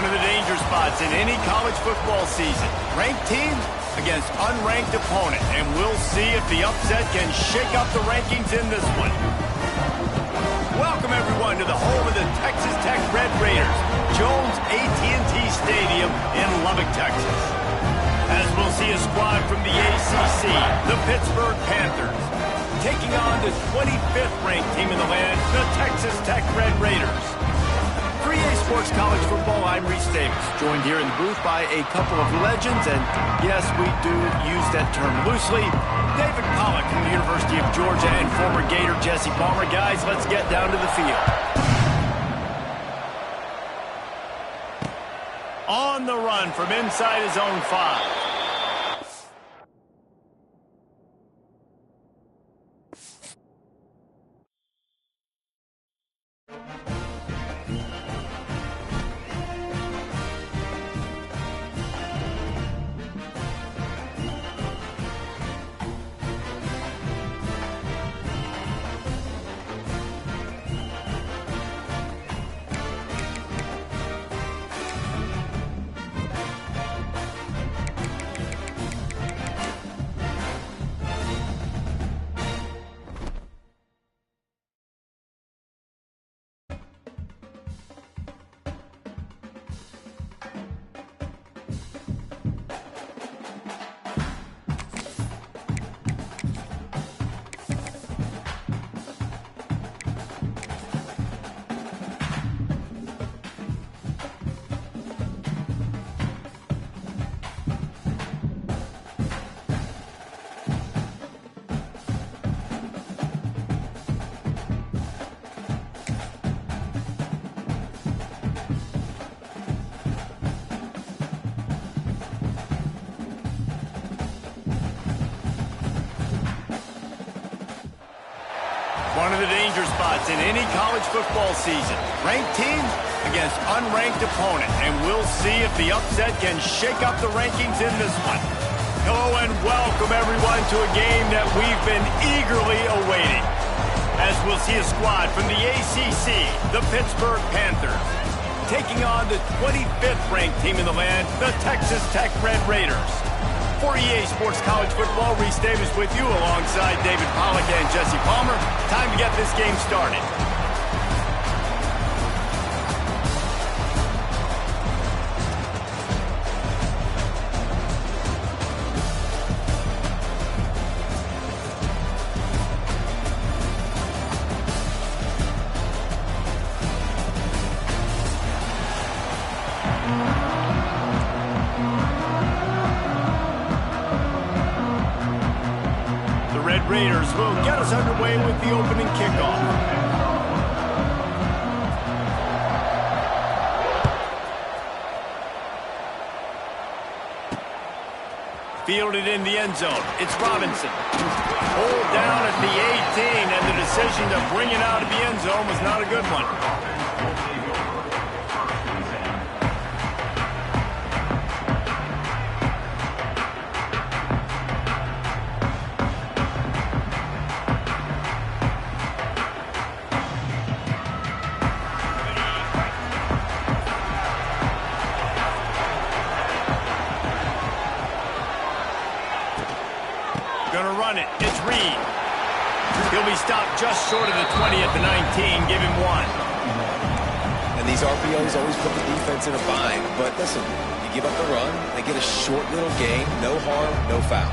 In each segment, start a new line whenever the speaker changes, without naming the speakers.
One of the danger spots in any college football season. Ranked team against unranked opponent. And we'll see if the upset can shake up the rankings in this one. Welcome, everyone, to the home of the Texas Tech Red Raiders, Jones AT&T Stadium in Lubbock, Texas. As we'll see a squad from the ACC, the Pittsburgh Panthers, taking on the 25th ranked team in the land, the Texas Tech Red Raiders. For EA Sports College Football, I'm Reese Davis, joined here in the booth by a couple of legends, and yes, we do use that term loosely. David Pollack from the University of Georgia and former Gator Jesse Palmer. Guys, let's get down to the field. On the run from inside his own 5. One of the danger spots in any college football season. Ranked team against unranked opponent. And we'll see if the upset can shake up the rankings in this one. Hello and welcome everyone to a game that we've been eagerly awaiting. As we'll see a squad from the ACC, the Pittsburgh Panthers, taking on the 25th ranked team in the land, the Texas Tech Red Raiders. For EA Sports College Football, Reese Davis with you alongside David Pollack and Jesse Palmer. Time to get this game started. Raiders will get us underway with the opening kickoff. Fielded in the end zone. It's Robinson. Hold down at the 18, and the decision to bring it out of the end zone was not a good one. Gonna run it. It's Reed. He'll be stopped just short of the 20 at the 19. Give him 1.
And these RPOs always put the defense in a bind. But listen, you give up the run, they get a short little gain. No harm, no foul.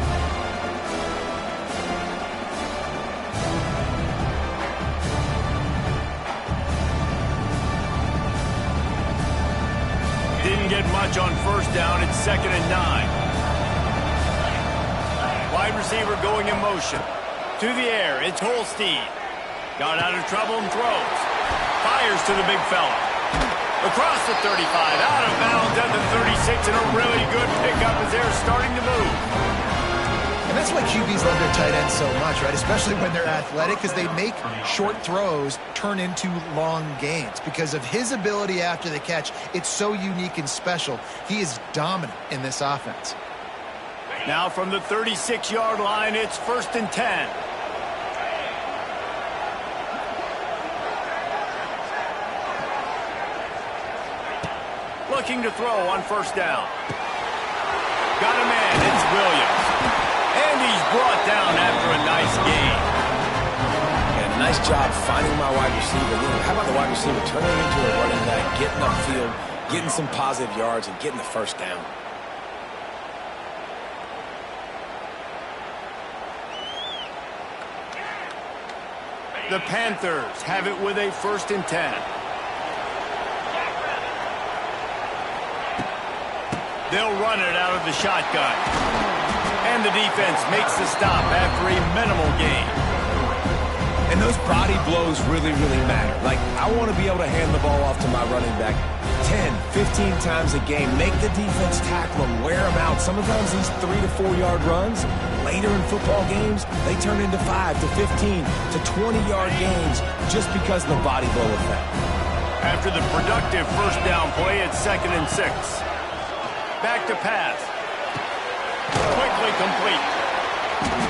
Didn't get much on first down. It's 2nd and 9. Wide receiver going in motion. To the air, it's Holstein. Got out of trouble and throws. Fires to the big fella. Across the 35, out of bounds at the 36, and a really good pickup as they're starting to move.
And that's why QBs love their tight ends so much, right? Especially when they're athletic, because they make short throws turn into long gains. Because of his ability after the catch, it's so unique and special. He is dominant in this offense.
Now from the 36-yard line, it's 1st and 10. looking to throw on first down. Got a man. It's Williams. And he's brought down after a nice gain.
And nice job finding my wide receiver. How about the wide receiver turning into a running back, getting upfield, getting some positive yards, and getting the first down.
The Panthers have it with a 1st and 10. They'll run it out of the shotgun. And the defense makes the stop after a minimal gain.
And those body blows really, really matter. Like, I want to be able to hand the ball off to my running back 10, 15 times a game. Make the defense tackle him, wear him out. Sometimes these 3 to 4 yard runs, later in football games, they turn into 5 to 15 to 20-yard gains just because of the body blow effect.
After the productive first down play, it's 2nd and 6. Back to pass. Quickly complete.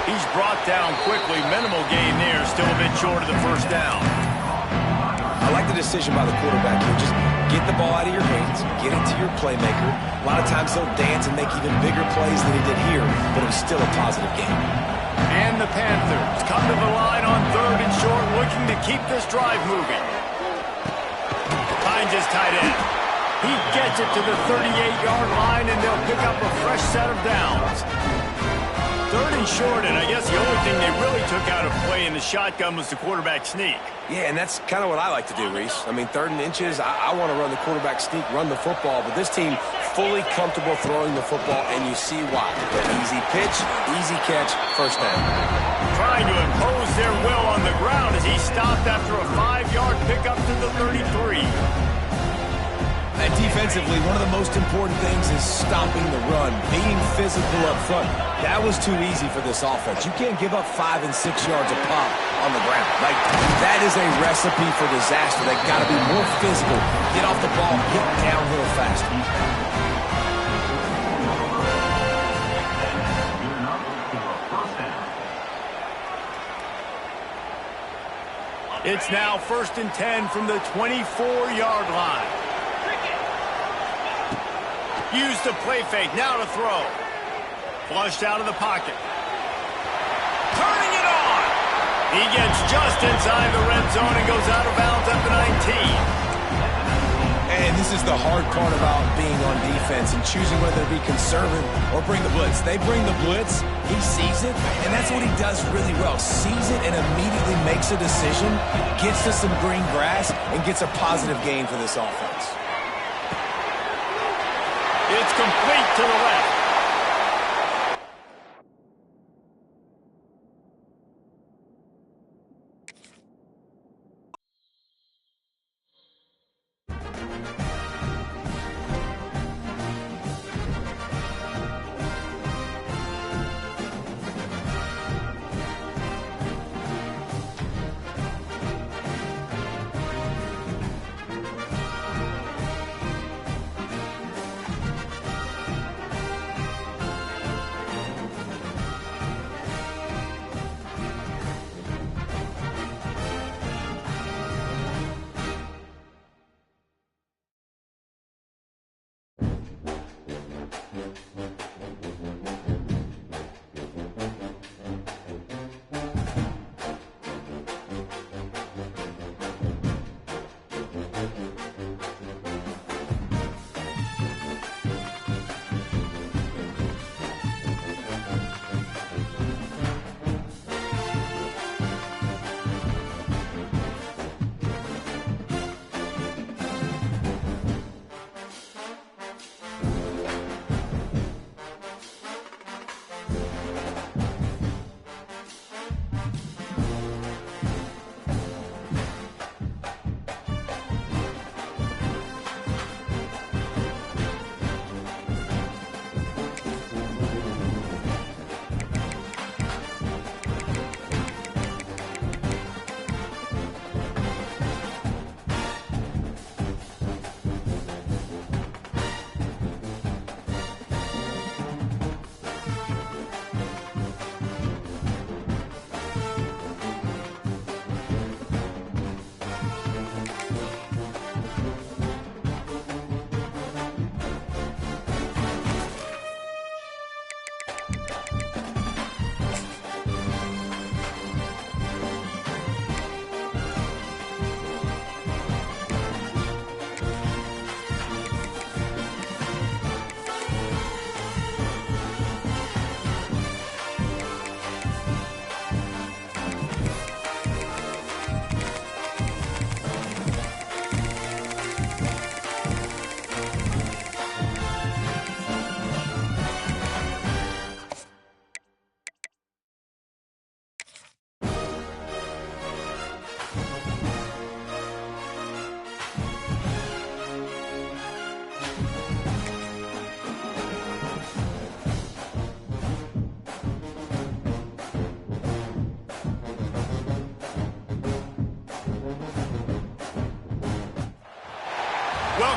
He's brought down quickly. Minimal gain there. Still a bit short of the first down.
I like the decision by the quarterback here. Just get the ball out of your hands. Get it to your playmaker. A lot of times he'll dance and make even bigger plays than he did here, but it was still a positive game.
And the Panthers come to the line on 3rd and short, looking to keep this drive moving. Finds his tight end. He gets it to the 38-yard line, and they'll pick up a fresh set of downs. 3rd and short, and I guess the only thing they really took out of play in the shotgun was the quarterback sneak.
Yeah, and that's kind of what I like to do, Reese. I mean, 3rd and inches, I want to run the quarterback sneak, run the football, but this team fully comfortable throwing the football, and you see why. Easy pitch, easy catch, first down.
Trying to impose their will on the ground as he stopped after a 5-yard pickup to the 33.
And defensively, one of the most important things is stopping the run, being physical up front. That was too easy for this offense. You can't give up 5 and 6 yards a pop on the ground. Like, that is a recipe for disaster. They've got to be more physical, get off the ball, get downhill faster.
It's now 1st and 10 from the 24-yard line. Use the play fake, now to throw. Flushed out of the pocket. Turning it on! He gets just inside the red zone and goes out of bounds at the 19.
And this is the hard part about being on defense and choosing whether to be conservative or bring the blitz. They bring the blitz, he sees it, and that's what he does really well. Sees it and immediately makes a decision, gets to some green grass, and gets a positive gain for this offense.
It's complete to the left.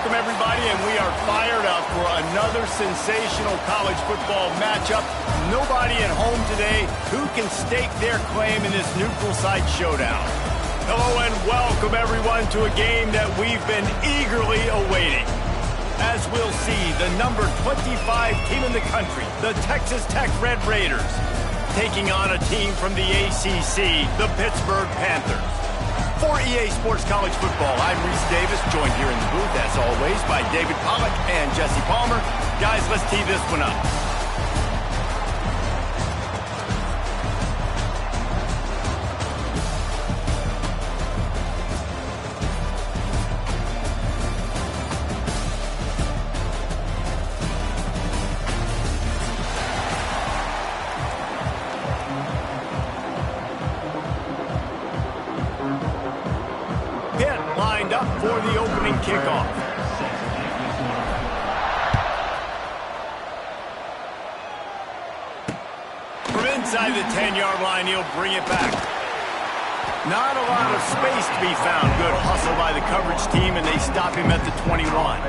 welcome everybody, and we are fired up for another sensational college football matchup. Nobody at home today who can stake their claim in this neutral site showdown. Hello and welcome everyone to a game that we've been eagerly awaiting. As we'll see, the number 25 team in the country, the Texas Tech Red Raiders, taking on a team from the ACC, the Pittsburgh Panthers. For EA Sports College Football, I'm Reese Davis, joined here in the booth, as always, by David Pollack and Jesse Palmer. Guys, let's tee this one up. Lined up for the opening kickoff. From inside the 10-yard line, he'll bring it back. Not a lot of space to be found. Good hustle by the coverage team, and they stop him at the 21.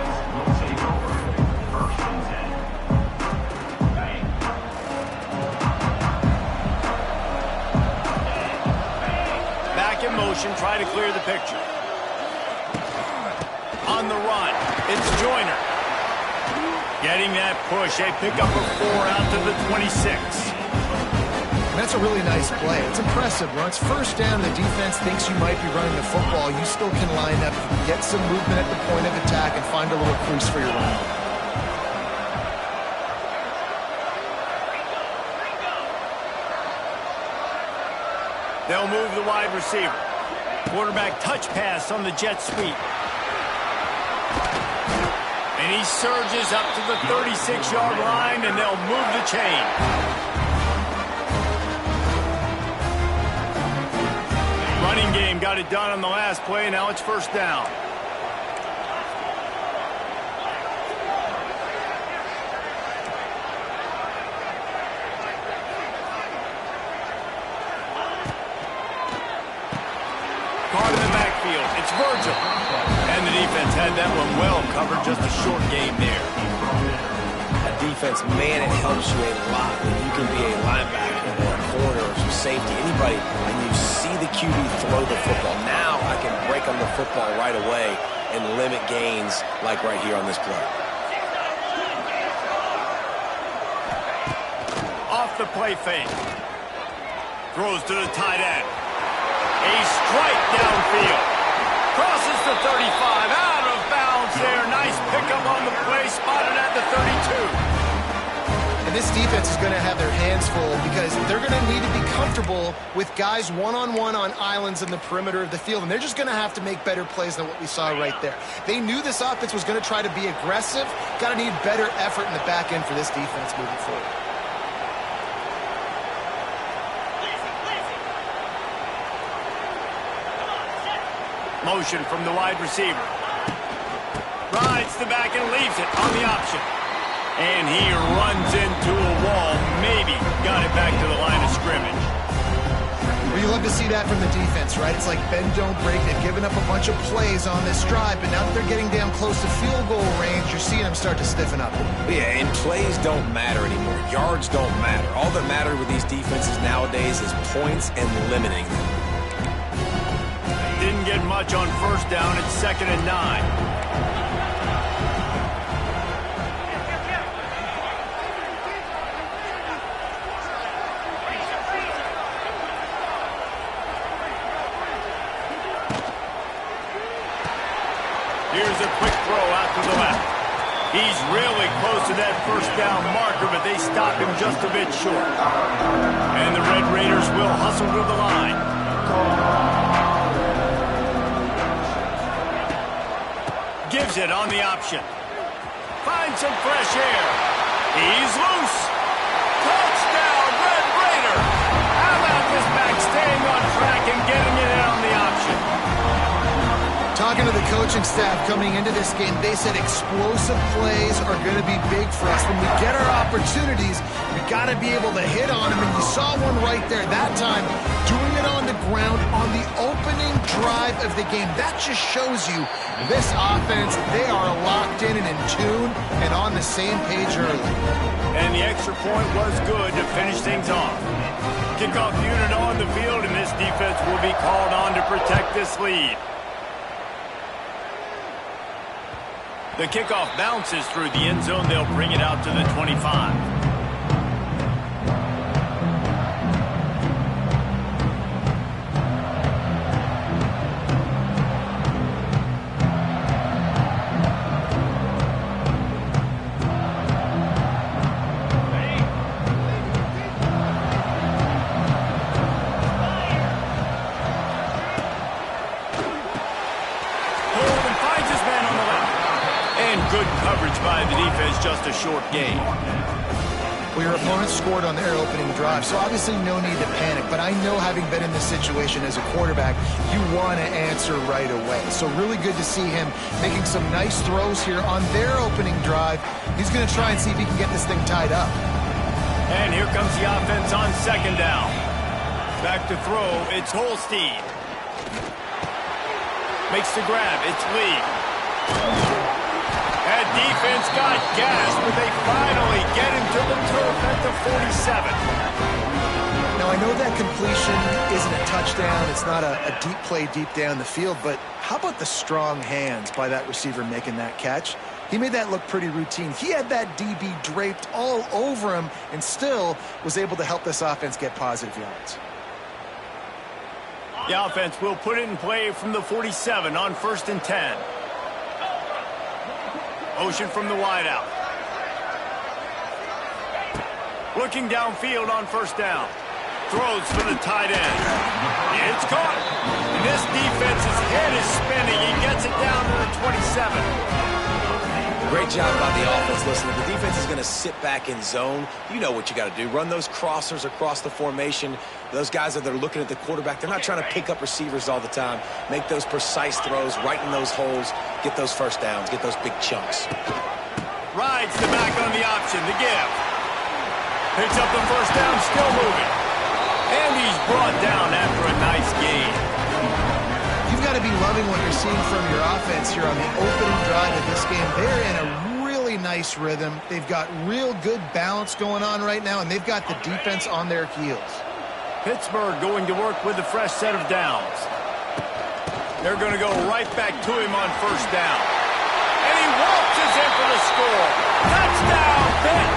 Back in motion, try to clear the picture. On the run, it's Joyner. Getting that push, a pickup of 4 out to the 26.
That's a really nice play. It's impressive. When it's first down, the defense thinks you might be running the football. You still can line up, get some movement at the point of attack, and find a little crease for your run.
They'll move the wide receiver. Quarterback touch pass on the jet sweep. And he surges up to the 36-yard line, and they'll move the chain. Running game got it done on the last play, now it's first down. Caught in the backfield, it's Virgil. And the defense had that one well covered, just a short game there.
That defense, man, it helps you a lot when you can be a linebacker or a corner or some safety, anybody, and you see the QB throw the football. Now I can break on the football right away and limit gains like right here on this play.
Off the play fake. Throws to the tight end. A strike downfield. Crosses the 35, out of bounds there. Nice pickup on the play, spotted at the 32.
And this defense is going to have their hands full because they're going to need to be comfortable with guys one-on-one on islands in the perimeter of the field, and they're just going to have to make better plays than what we saw right there. They knew this offense was going to try to be aggressive. Got to need better effort in the back end for this defense moving forward.
Motion from the wide receiver. Rides the back and leaves it on the option. And he runs into a wall. Maybe got it back to the line of scrimmage.
Well, you love to see that from the defense, right? It's like bend, don't break. They've given up a bunch of plays on this drive, but now that they're getting damn close to field goal range, you're seeing them start to stiffen up.
Yeah, and plays don't matter anymore. Yards don't matter. All that matters with these defenses nowadays is points and limiting them.
Didn't get much on first down. It's 2nd and 9. Here's a quick throw out to the left. He's really close to that first down marker, but they stop him just a bit short. And the Red Raiders will hustle to the line. Gives it on the option. Finds some fresh air. He's loose. Touchdown, Red Raider. How about this back staying on track and getting it in on the option?
Talking to the coaching staff coming into this game, they said explosive plays are going to be big for us. When we get our opportunities, we got to be able to hit on them, and you saw one right there that time, doing it on the ground on the opening drive of the game. That just shows you this offense, they are locked in and in tune and on the same page early.
And the extra point was good to finish things off. Kickoff unit on the field, and this defense will be called on to protect this lead. The kickoff bounces through the end zone. They'll bring it out to the 25. Good coverage by the defense, just a short gain.
Well, your opponent scored on their opening drive, so obviously no need to panic. But I know, having been in this situation as a quarterback, you want to answer right away. So really good to see him making some nice throws here on their opening drive. He's going to try and see if he can get this thing tied up.
And here comes the offense on second down. Back to throw, it's Holstein. Makes the grab, it's Lee. That defense got gas, but they finally get him to the turf at the 47.
Now, I know that completion isn't a touchdown. It's not a deep play deep down the field, but how about the strong hands by that receiver making that catch? He made that look pretty routine. He had that DB draped all over him and still was able to help this offense get positive yards.
The offense will put it in play from the 47 on 1st and 10. Motion from the wideout. Looking downfield on 1st down. Throws for the tight end. It's caught. And this defense's head is spinning. He gets it down to the 27.
Great job by the offense. Listen, if the defense is going to sit back in zone, you know what you got to do. Run those crossers across the formation. Those guys that are looking at the quarterback, they're not trying to pick up receivers all the time. Make those precise throws right in those holes. Get those first downs. Get those big chunks.
Rides the back on the option. The give. Picks up the 1st down, still moving. And he's brought down after a nice gain.
You've got to be loving what you're seeing from your offense here on the opening drive of this game. They're in a really nice rhythm. They've got real good balance going on right now, and they've got the defense on their heels.
Pittsburgh going to work with a fresh set of downs. They're going to go right back to him on 1st down. And he waltzes in for the score. Touchdown, Pitt!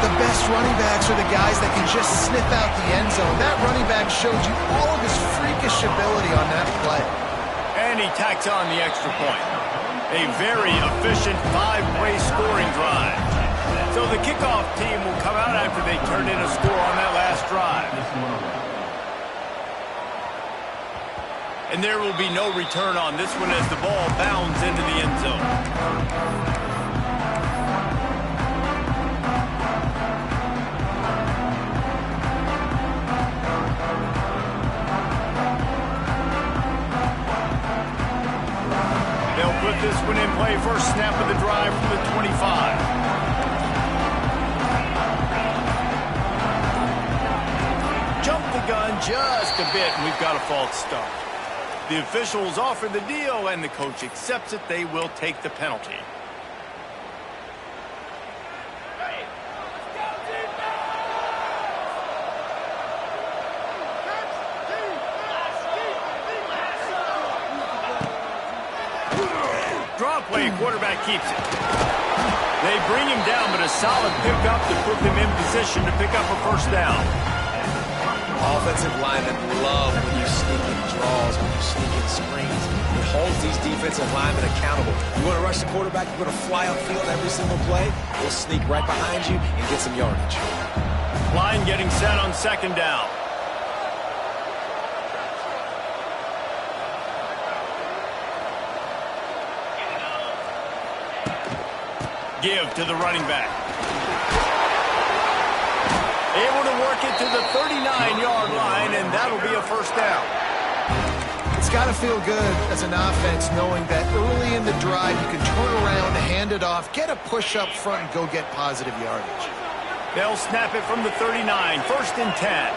The best running backs are the guys that can just sniff out the end zone. That running back showed you all of his freakish ability on that play.
And he tacks on the extra point. A very efficient 5-play scoring drive. So the kickoff team will come out after they turned in a score on that last drive. And there will be no return on this one as the ball bounds into the end zone. Put this one in play. First snap of the drive from the 25. Jump the gun just a bit, and we've got a false start. The officials offer the deal, and the coach accepts it. They will take the penalty. Draw play, quarterback keeps it. They bring him down, but a solid pickup to put them in position to pick up a 1st down.
Offensive linemen love when you sneak in draws, when you sneak in screens. It holds these defensive linemen accountable. You want to rush the quarterback, you're going to fly upfield every single play. We'll sneak right behind you and get some yardage.
Line getting set on 2nd down. Give to the running back. Able to work it to the 39-yard line, and that'll be a 1st down.
It's got to feel good as an offense knowing that early in the drive you can turn around, hand it off, get a push up front, and go get positive yardage.
They'll snap it from the 39, 1st and 10.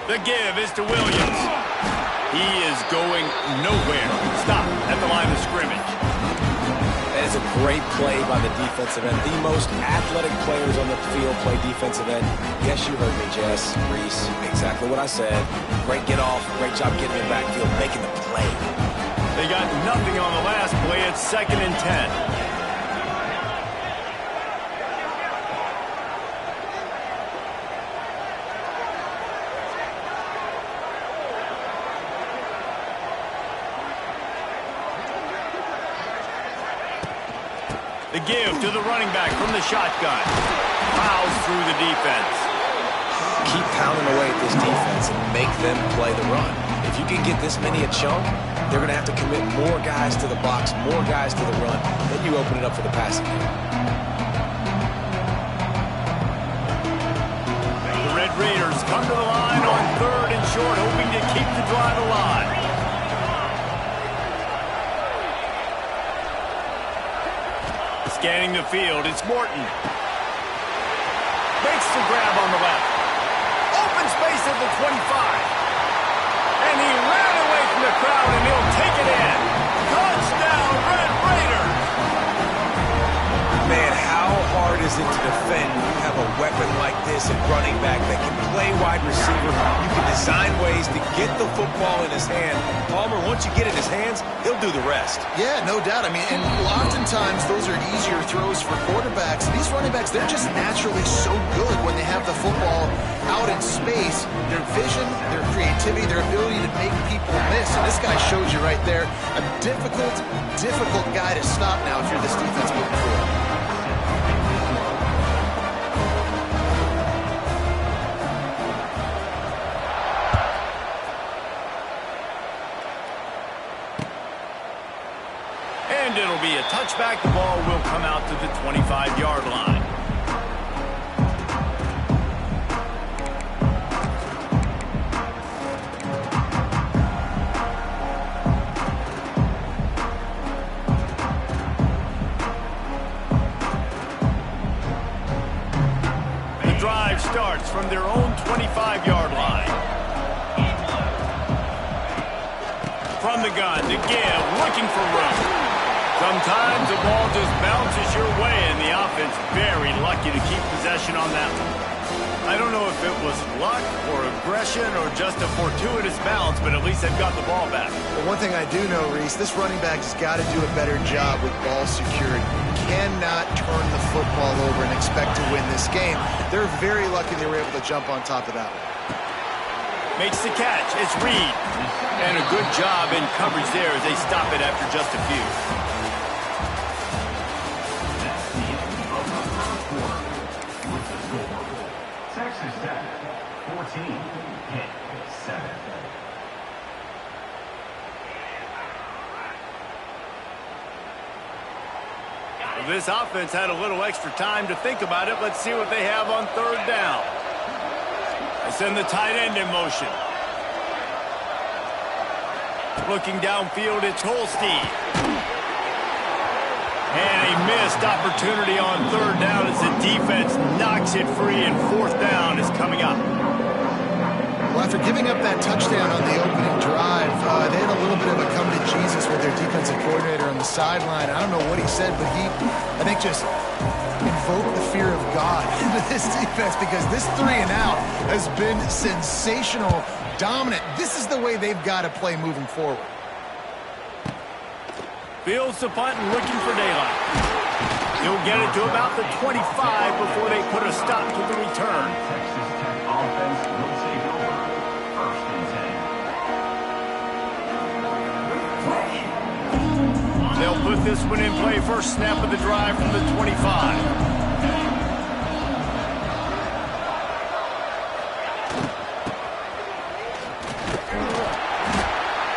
The give is to Williams. He is going nowhere. Stop at the line of scrimmage.
That is a great play by the defensive end. The most athletic players on the field play defensive end. Yes, you heard me, Jess, Reese. Exactly what I said. Great get off. Great job getting in the backfield, making the play.
They got nothing on the last play. It's 2nd and 10. The give to the running back from the shotgun. Fouls through the defense.
Keep pounding away at this defense and make them play the run. If you can get this many a chunk, they're going to have to commit more guys to the box, more guys to the run. Then you open it up for the passing game.
The Red Raiders come to the line on 3rd and short, hoping to keep the drive alive. Scanning the field, it's Morton. Makes the grab on the left. Open space at the 25. And he ran away from the crowd, and he'll take it in. Touchdown, Red Raiders!
Man, how hard is it to defend when you have a weapon like this at running back that can play wide receiver? You can design ways to get the football in his hand. Palmer, once you get it in his hands, he'll do the rest.
Yeah, no doubt. I mean, and oftentimes those are easier throws for quarterbacks. These running backs, they're just naturally so good when they have the football out in space. Their vision, their creativity, their ability to make people miss. And this guy shows you right there, a difficult guy to stop now if you're this defense moving forward.
And it'll be a touchback. The ball will come out to the 25-yard line. The drive starts from their own 25-yard line. From the gun, the give, looking for room. Sometimes the ball just bounces your way, and the offense very lucky to keep possession on that one. I don't know if it was luck or aggression or just a fortuitous bounce, but at least they've got the ball back.
But one thing I do know, Reese, this running back has got to do a better job with ball security. Cannot turn the football over and expect to win this game. They're very lucky they were able to jump on top of that one.
Makes the catch. It's Reed. And a good job in coverage there as they stop it after just a few.
Texas Tech, 14, Pitt, 7.
This offense had a little extra time to think about it. Let's see what they have on 3rd down. They send the tight end in motion. Looking downfield, it's Holstein. And a missed opportunity on 3rd down as the defense knocks it free, and 4th down is coming up.
Well, after giving up that touchdown on the opening drive, they had a little bit of a come to Jesus with their defensive coordinator on the sideline. I don't know what he said, but he, I think, just invoked the fear of God into this defense, because this 3 and out has been sensational, dominant. This is the way they've got to play moving forward.
Fields the punt and looking for daylight. He'll get it to about the 25 before they put a stop to the return.
Texas Tech offense will take over. 1st and 10.
They'll put this one in play. First snap of the drive from the 25.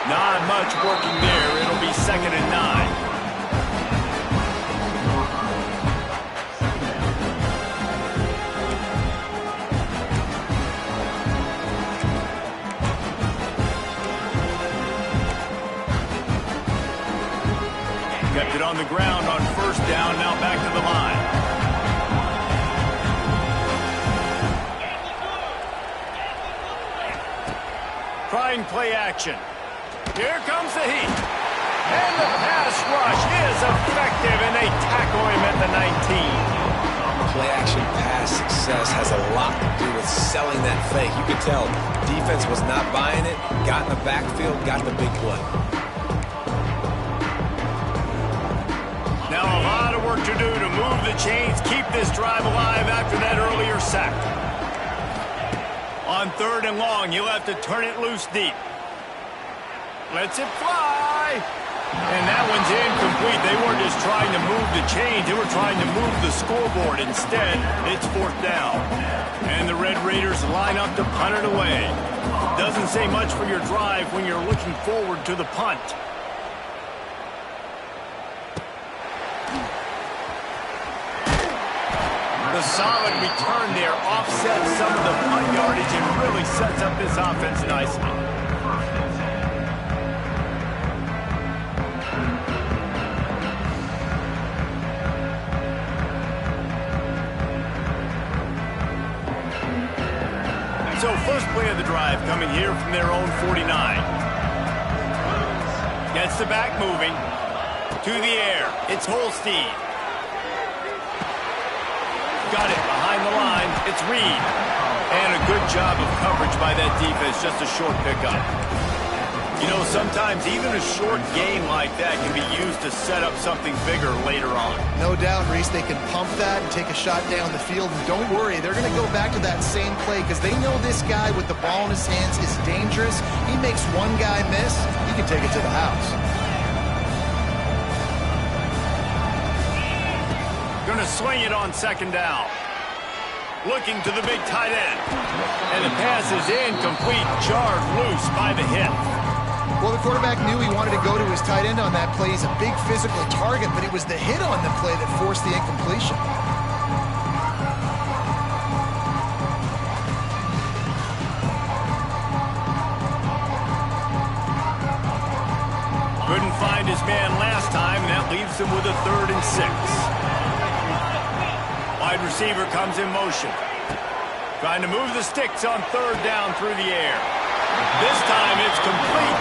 Not much working there. It'll be 2nd and 9. Kept it on the ground on 1st down. Now back to the line. Trying play action. Here comes the heat. And the pass rush is effective, and they tackle him at the 19.
Play-action pass success has a lot to do with selling that fake. You could tell defense was not buying it, got in the backfield, got the big play.
Now a lot of work to do to move the chains, keep this drive alive after that earlier sack. On 3rd and long, he'll have to turn it loose deep. Lets it fly. And that one's incomplete. They weren't just trying to move the chains. They were trying to move the scoreboard. Instead, it's 4th down. And the Red Raiders line up to punt it away. Doesn't say much for your drive when you're looking forward to the punt. The solid return there offsets some of the punt yardage and really sets up this offense nicely. So first play of the drive coming here from their own 49. Gets the back moving. To the air. It's Holstein. Got it behind the line. It's Reed. And a good job of coverage by that defense. Just a short pickup. You know, sometimes even a short game like that can be used to set up something bigger later on.
No doubt, Reese, they can pump that and take a shot down the field. And don't worry, they're going to go back to that same play because they know this guy with the ball in his hands is dangerous. He makes one guy miss, he can take it to the house.
Going to swing it on 2nd down. Looking to the big tight end. And the pass is incomplete, jarred loose by the hit.
Well, the quarterback knew he wanted to go to his tight end on that play. He's a big physical target, but it was the hit on the play that forced the incompletion.
Couldn't find his man last time, and that leaves him with a 3rd and 6. Wide receiver comes in motion. Trying to move the sticks on 3rd down through the air. This time it's complete.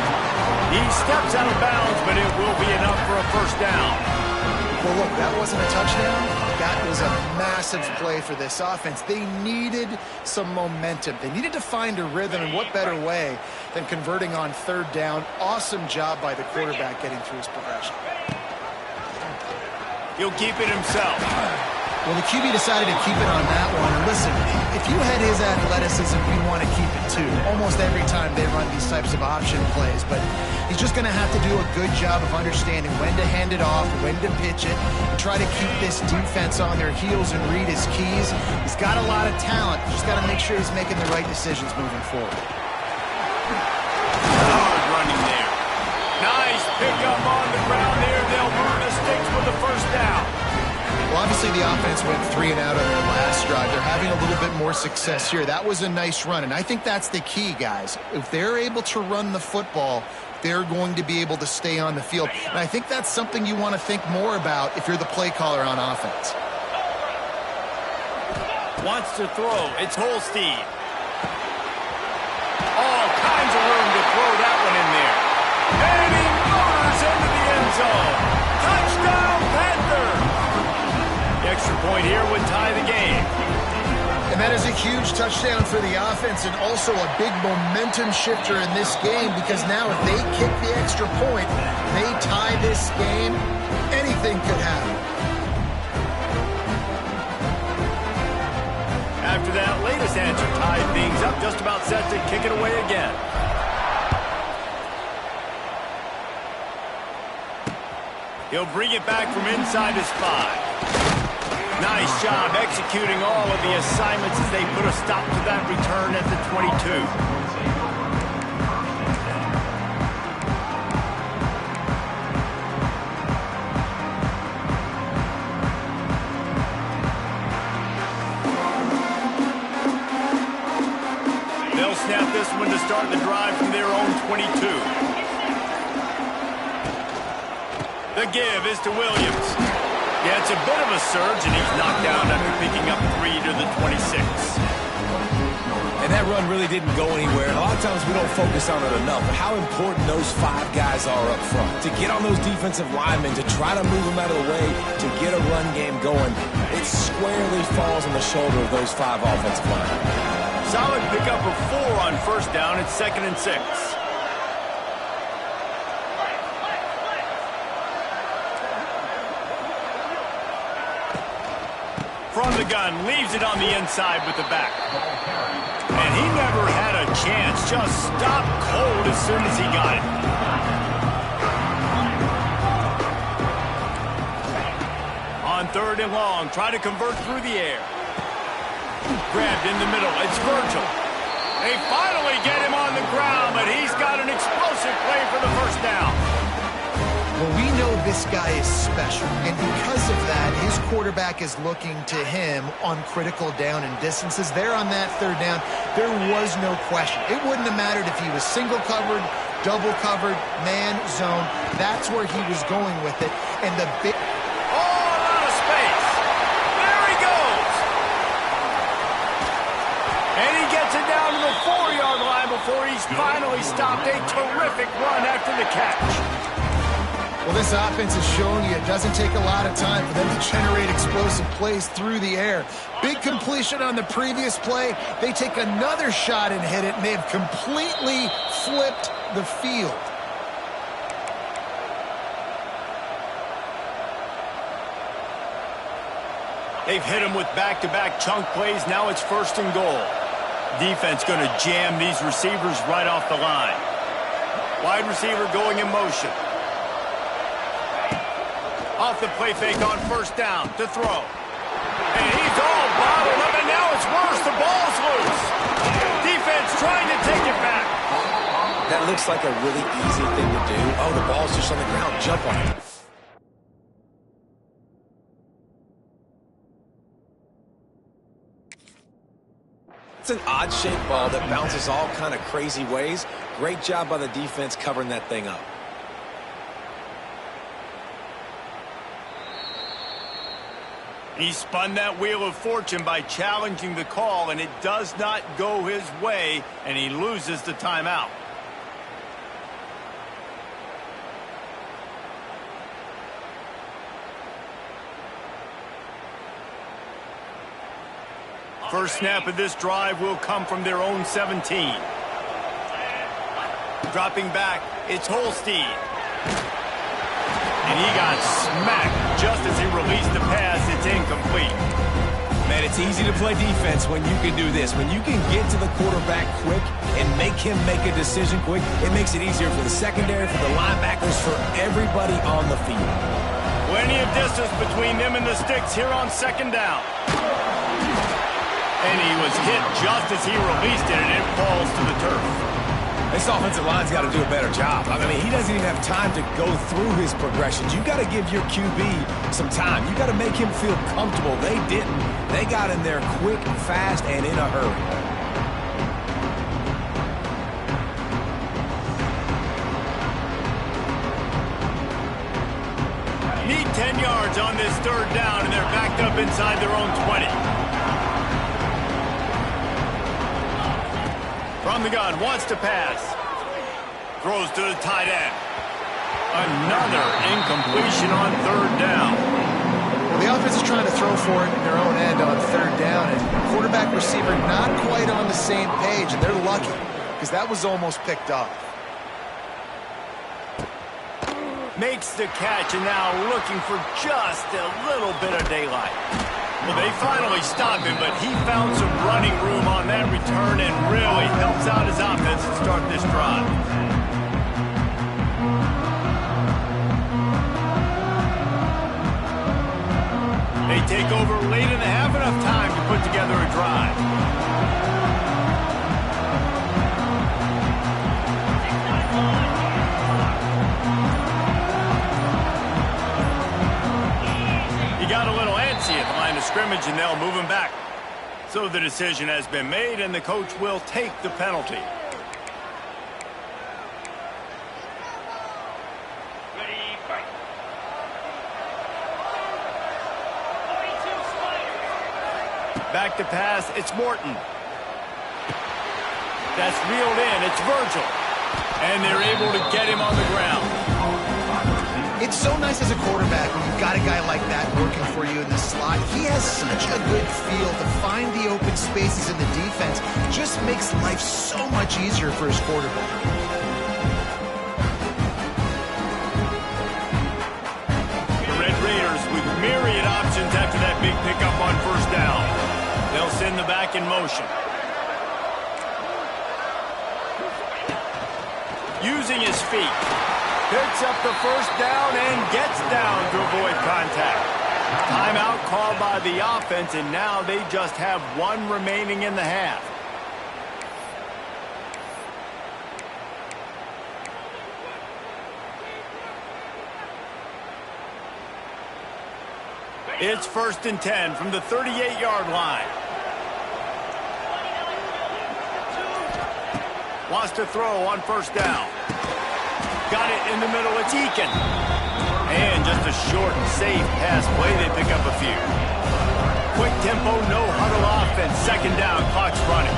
He steps out of bounds, but it will be enough for a 1st down.
Well, look, that wasn't a touchdown. That was a massive play for this offense. They needed some momentum. They needed to find a rhythm, and what better way than converting on 3rd down. Awesome job by the quarterback getting through his progression.
He'll keep it himself.
Well, the QB decided to keep it on that one. And listen, if you had his athleticism, you want to keep it too. Almost every time they run these types of option plays. But he's just going to have to do a good job of understanding when to hand it off, when to pitch it, and try to keep this defense on their heels and read his keys. He's got a lot of talent. Just got to make sure he's making the right decisions moving forward.
Hard running there. Nice pickup on the ground there. They'll move the sticks with the 1st down.
Well, obviously the offense went 3 and out on their last drive. They're having a little bit more success here. That was a nice run, and I think that's the key, guys. If they're able to run the football, they're going to be able to stay on the field. And I think that's something you want to think more about if you're the play caller on offense.
Wants to throw. It's Holstein. All kinds of room to throw that one in there. And he motors into the end zone. Touchdown, Panther! The extra point here would tie the game.
And that is a huge touchdown for the offense and also a big momentum shifter in this game because now if they kick the extra point, they tie this game, anything could happen.
After that latest answer tied things up, just about set to kick it away again. He'll bring it back from inside his 5. Nice job executing all of the assignments as they put a stop to that return at the 22. They'll snap this one to start the drive from their own 22. The give is to Williams. Yeah, it's a bit of a surge, and he's knocked down after picking up 3 to the 26.
And that run really didn't go anywhere. A lot of times we don't focus on it enough, but how important those 5 guys are up front. To get on those defensive linemen, to try to move them out of the way, to get a run game going, it squarely falls on the shoulder of those 5 offensive linemen.
Solid pickup of 4 on first down. It's 2nd and 6. From the gun, leaves it on the inside with the back. And he never had a chance. Just stopped cold as soon as he got it. On 3rd and long, try to convert through the air. Grabbed in the middle. It's Virgil. They finally get him on the ground, but he's got an explosive play for the first down.
Well, we know this guy is special, and because of that, his quarterback is looking to him on critical down and distances. There on that 3rd down, there was no question. It wouldn't have mattered if he was single covered, double covered, man, zone. That's where he was going with it. And the big...
Oh, a lot of space. There he goes. And he gets it down to the 4-yard line before he's finally stopped. A terrific run after the catch.
Well, this offense is showing you it doesn't take a lot of time for them to generate explosive plays through the air. Big completion on the previous play. They take another shot and hit it, and they have completely flipped the field.
They've hit him with back-to-back chunk plays. Now it's 1st and goal. Defense going to jam these receivers right off the line. Wide receiver going in motion. Off the play fake on 1st down to throw. And he's all bottled up, and now it's worse. The ball's loose. Defense trying to take it back.
That looks like a really easy thing to do. Oh, the ball's just on the ground. Jump on it. It's an odd-shaped ball that bounces all kind of crazy ways. Great job by the defense covering that thing up.
He spun that wheel of fortune by challenging the call, and it does not go his way, and he loses the timeout. First snap of this drive will come from their own 17. Dropping back, it's Holstein. And he got smacked just as he released the pass. It's incomplete.
Man, it's easy to play defense when you can do this. When you can get to the quarterback quick and make him make a decision quick, it makes it easier for the secondary, for the linebackers, for everybody on the field.
Plenty of distance between them and the sticks here on 2nd down. And he was hit just as he released it, and it falls to the turf.
This offensive line's got to do a better job. I mean, he doesn't even have time to go through his progressions. You got to give your QB some time. You got to make him feel comfortable. They didn't. They got in there quick, fast, and in a hurry.
Need 10 yards on this 3rd down, and they're backed up inside their own 20. From the gun, wants to pass. Throws to the tight end. Another incompletion on 3rd down.
Well, the offense is trying to throw for it in their own end on 3rd down, and quarterback receiver not quite on the same page, and they're lucky because that was almost picked off.
Makes the catch, and now looking for just a little bit of daylight. Well, they finally stopped him, but he found some running room on that return and really helps out his offense to start this drive. They take over late and they have enough time to put together a drive. Got a little antsy at the line of scrimmage, and they'll move him back. So the decision has been made, and the coach will take the penalty. Back to pass, it's Morton. That's reeled in. It's Virgil. And they're able to get him on the ground.
It's so nice as a quarterback when you've got a guy like that working for you in the slot. He has such a good feel to find the open spaces in the defense. Just makes life so much easier for his quarterback.
The Red Raiders with myriad options after that big pickup on first down. They'll send the back in motion. Using his feet. Picks up the first down and gets down to avoid contact. Timeout called by the offense, and now they just have one remaining in the half. It's 1st and 10 from the 38-yard line. Wants to throw on first down. Got it in the middle. It's Eakin. And just a short and safe pass play. They pick up a few. Quick tempo, no huddle offense. 2nd down, clock's running.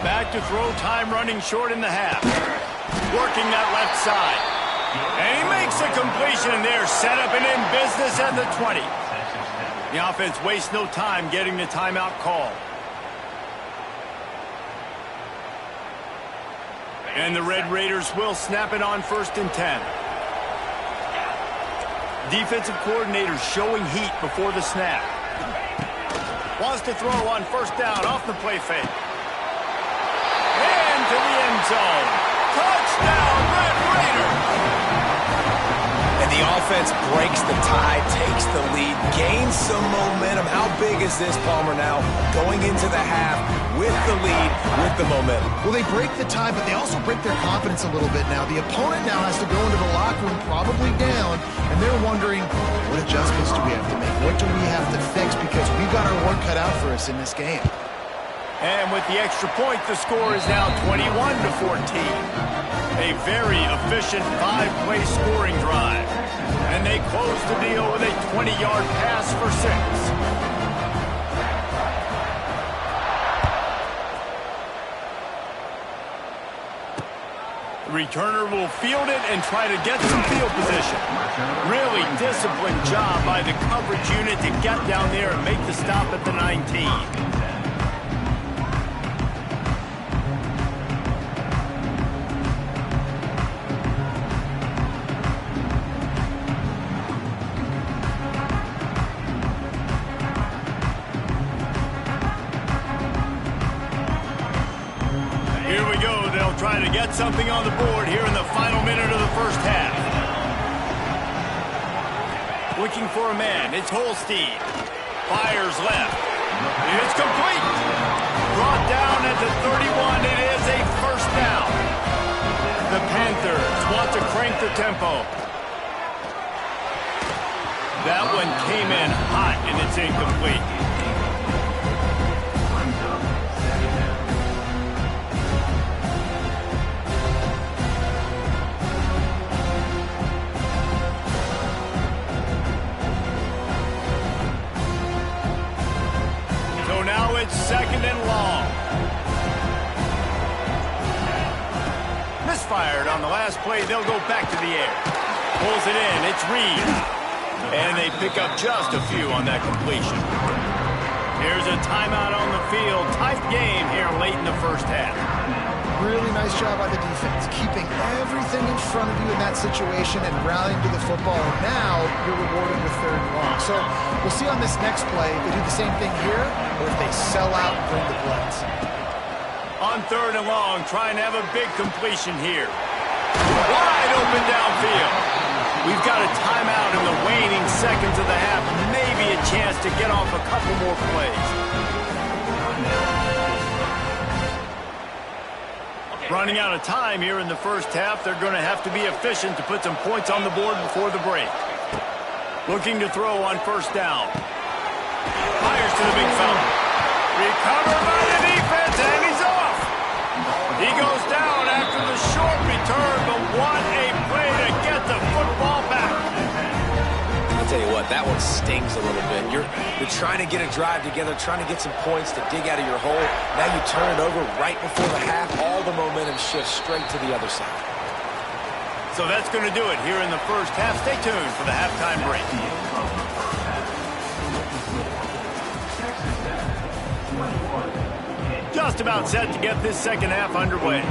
Back to throw, time running short in the half. Working that left side. And he makes a completion there. Set up and in business at the 20. The offense wastes no time getting the timeout call. And the Red Raiders will snap it on 1st and 10. Defensive coordinator showing heat before the snap. Wants to throw on first down off the play fake. And to the end zone. Touchdown, Red Raiders!
And the offense breaks the tie, takes the lead, gains some momentum. How big is this, Palmer, now? Going into the half with the lead, with the momentum.
Well, they break the tie, but they also break their confidence a little bit now. The opponent now has to go into the locker room probably down, and they're wondering, what adjustments do we have to make? What do we have to fix? Because we've got our work cut out for us in this game.
And with the extra point, the score is now 21-14. A very efficient 5-play scoring drive. And they close the deal with a 20-yard pass for 6. The returner will field it and try to get some field position. Really disciplined job by the coverage unit to get down there and make the stop at the 19. Trying to get something on the board here in the final minute of the first half. Looking for a man. It's Holstein. Fires left. It's complete. Brought down at the 31. It is a first down. The Panthers want to crank the tempo. That one came in hot, and it's incomplete. It's 2nd and long. Misfired on the last play. They'll go back to the air. Pulls it in. It's Reed. And they pick up just a few on that completion. Here's a timeout on the field. Tight game here late in the first half.
Really nice job by the defense, keeping everything in front of you in that situation and rallying to the football. And now you're rewarded with 3rd and long. So we'll see on this next play if they do the same thing here or if they sell out and bring the blitz.
On 3rd and long, trying to have a big completion here. Wide open downfield. We've got a timeout in the waning seconds of the half, and maybe a chance to get off a couple more plays. Running out of time here in the first half. They're going to have to be efficient to put some points on the board before the break. Looking to throw on first down. Fires to the big fella. Recovered by the defense, and he's off. He goes down after the short return, but what a play to get the football back.
I'll tell you what, that one stinks. stings a little bit. You're trying to get a drive together, trying to get some points to dig out of your hole. Now you turn it over right before the half. All the momentum shifts straight to the other side.
So that's going to do it here in the first half. Stay tuned for the halftime break. Just about set to get this second half underway.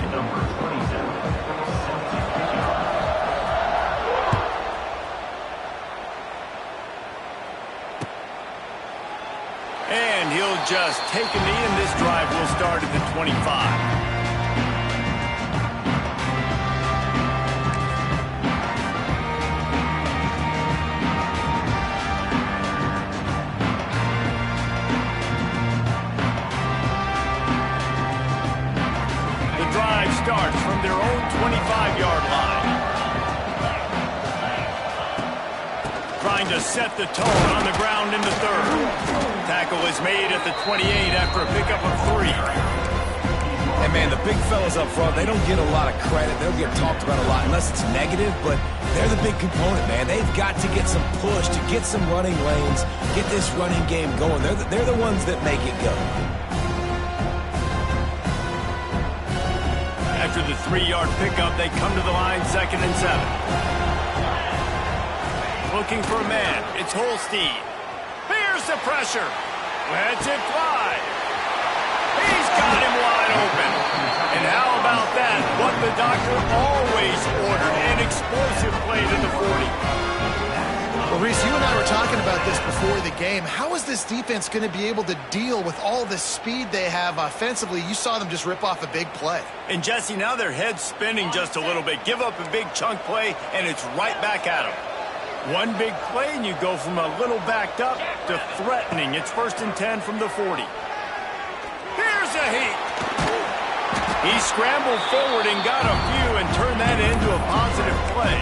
And he'll just take a knee, and this drive will start at the 25. Starts from their own 25-yard line. Trying to set the tone on the ground in the third. Tackle is made at the 28 after a pickup of 3.
And man, the big fellas up front, they don't get a lot of credit. They don't get talked about a lot unless it's negative, but they're the big component, man. They've got to get some push, to get some running lanes, get this running game going. They're the ones that make it go.
After the 3-yard pickup, they come to the line, 2nd and 7. Looking for a man. It's Holstein. Here's the pressure. Lets it fly. He's got him wide open. And how about that? What the doctor always ordered, an explosive play to the 40.
Well, Reese, you and I were talking about this before the game. How is this defense going to be able to deal with all the speed they have offensively? You saw them just rip off a big play.
And, Jesse, now their head's spinning just a little bit. Give up a big chunk play, and it's right back at them. One big play, and you go from a little backed up to threatening. It's 1st and 10 from the 40. Here's a heat. He scrambled forward and got a few and turned that into a positive play.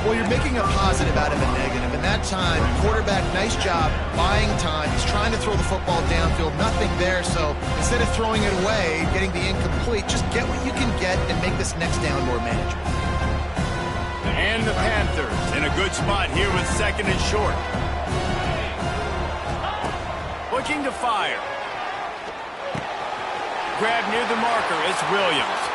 Well, you're making a positive out of a negative, and that time, quarterback, nice job, buying time. He's trying to throw the football downfield, nothing there, so instead of throwing it away, getting the incomplete, just get what you can get and make this next down more manageable.
And the Panthers in a good spot here with 2nd and short. Looking to fire. Grab near the marker, it's Williams.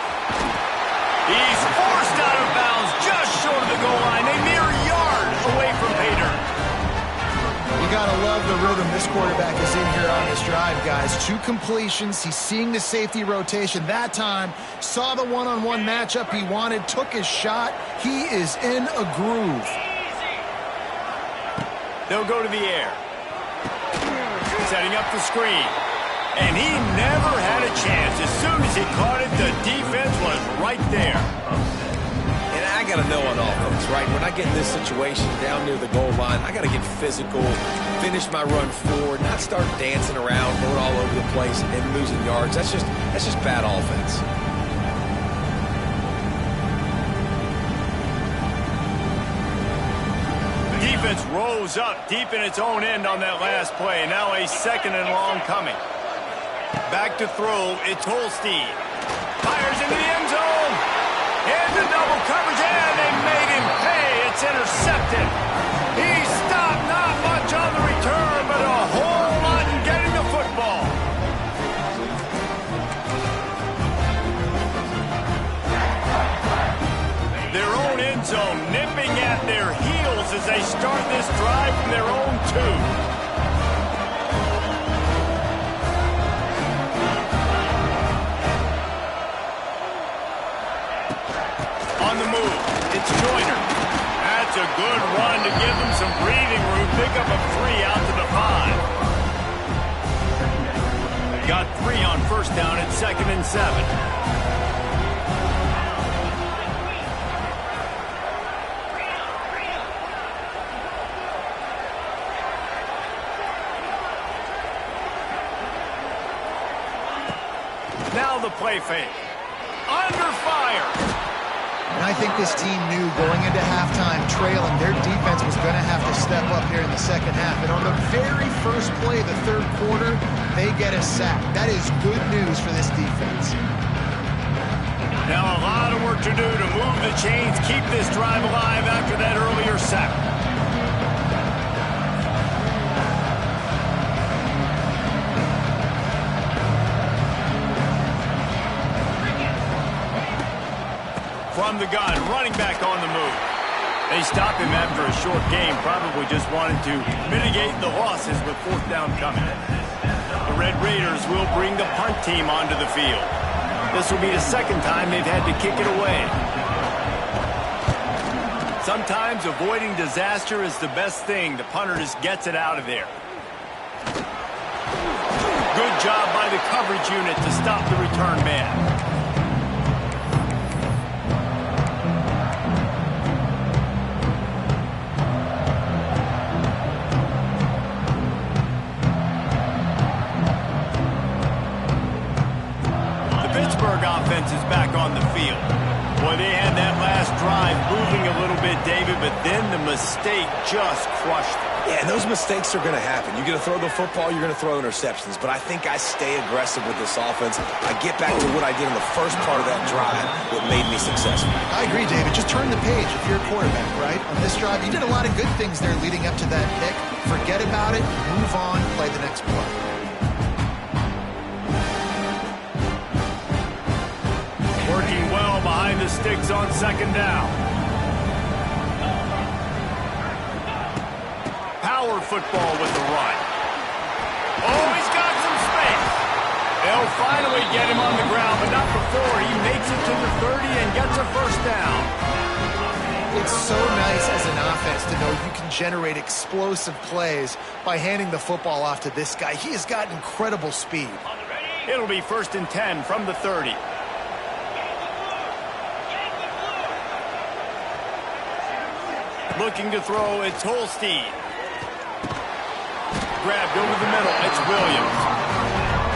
He's forced out of bounds just short of the goal line, a mere yard away from Pater.
You got to love the rhythm this quarterback is in here on this drive, guys. 2 completions. He's seeing the safety rotation. That time, saw the one-on-one matchup he wanted, took his shot. He is in a groove.
They'll go to the air. Setting up the screen. And he never had a chance. As soon as he caught it, the defense was right there.
And I got to know on offense, right? When I get in this situation down near the goal line, I got to get physical, finish my run forward, not start dancing around, going all over the place and losing yards. That's just bad offense.
The defense rose up deep in its own end on that last play. Now a 2nd and long coming. Back to throw, it's Holstein. Fires into the end zone. Into double coverage, and they made him pay. It's intercepted. He stopped, not much on the return, but a whole lot in getting the football. Their own end zone nipping at their heels as they start this drive from their own 2. It's Joyner. That's a good run to give them some breathing room. Pick up a 3 out to the 5. Got 3 on 1st down at 2nd and 7. Now the play fake. Under fire.
And I think this team knew going into halftime trailing, their defense was going to have to step up here in the second half. And on the very first play of the 3rd quarter, they get a sack. That is good news for this defense.
Now a lot of work to do to move the chains, keep this drive alive after that earlier sack. from the gun, running back on the move. They stopped him after a short game, probably just wanted to mitigate the losses with fourth down coming. The Red Raiders will bring the punt team onto the field. This will be the second time they've had to kick it away. Sometimes avoiding disaster is the best thing. The punter just gets it out of there. Good job by the coverage unit to stop the return man. Offense is back on the field. Boy, they had that last drive moving a little bit, David, but then the mistake just crushed them.
Yeah, and those mistakes are going to happen. You're going to throw the football, you're going to throw interceptions. But I think I stay aggressive with this offense. I get back to what I did in the first part of that drive that made me successful.
I agree, David. Just turn the page if you're a quarterback, right? On this drive, you did a lot of good things there leading up to that pick. Forget about it, move on, play the next play.
Working well behind the sticks on second down. Power football with the run. Oh, he's got some space. They'll finally get him on the ground, but not before he makes it to the 30 and gets a first down.
It's so nice as an offense to know you can generate explosive plays by handing the football off to this guy. He has got incredible speed.
It'll be 1st and 10 from the 30. Looking to throw, it's Holstein. Grabbed over the middle, it's Williams.